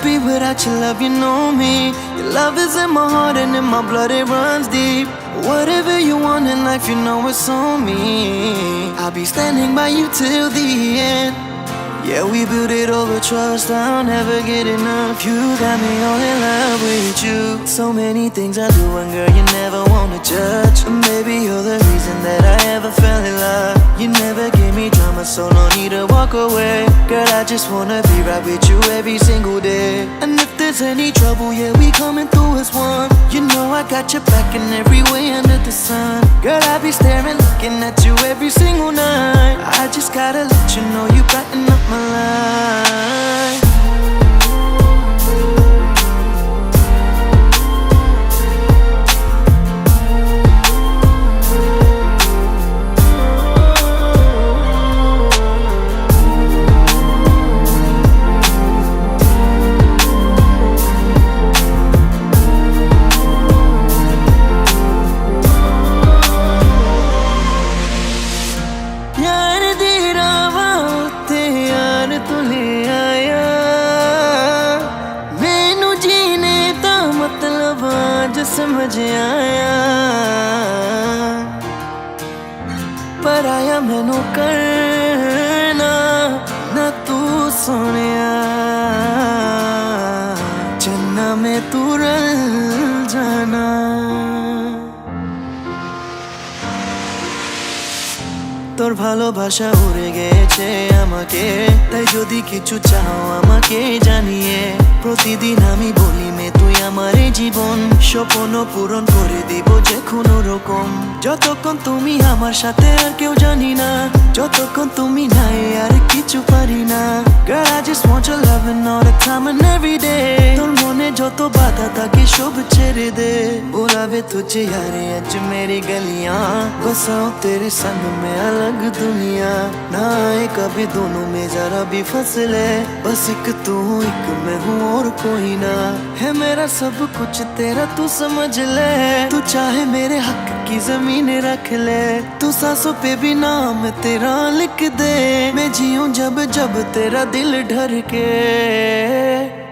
be without your love, you know me. Your love is in my heart and in my blood, it runs deep. Whatever you want in life, you know it's on me. I'll be standing by you till the end. Yeah, we built it over trust, I'll never get enough. You got me all in love with you. So many things I do and girl, you never wanna judge. Maybe you're the reason that I ever fell in love. You never gave me drama, so no need to walk away. Girl, I just wanna be right with you every single day. And if there's any trouble, yeah, we coming through as one. You know I got your back in every way under the sun. Girl, I be staring, looking at you every single night. I just gotta let you know you brighten up my life. समझ आया पर आया मैनू करना ना तू सोनिया चन्ना में तू रल जाना তোর ভালোবাসা উড়ে গেছে আমাকে তাই যদি কিছু চাও আমাকে জানিয়ে প্রতিদিন আমি বলি মে তুই আমার জীবন স্বপ্ন পূরণ করে দিব যে কোনো রকম যতক্ষণ তুমি আমার সাথে আর কেউ জানি না যতক্ষণ তুমি নাই আর কিছু পারি না Girl I just want your loving all the time and every day তোর মনে যত বাধা থাকে সব ছেড়ে দে बुलावे तुझे यार आज मेरी गलियां बसाऊं तेरे संग में अलग दुनिया ना आए कभी दोनों में जरा भी फसले बस एक तू एक मैं हूँ और कोई ना है मेरा सब कुछ तेरा तू समझ ले तू चाहे मेरे हक की जमीन रख ले तू सांसों पे भी नाम तेरा लिख दे मैं जीऊं जब जब तेरा दिल ढर के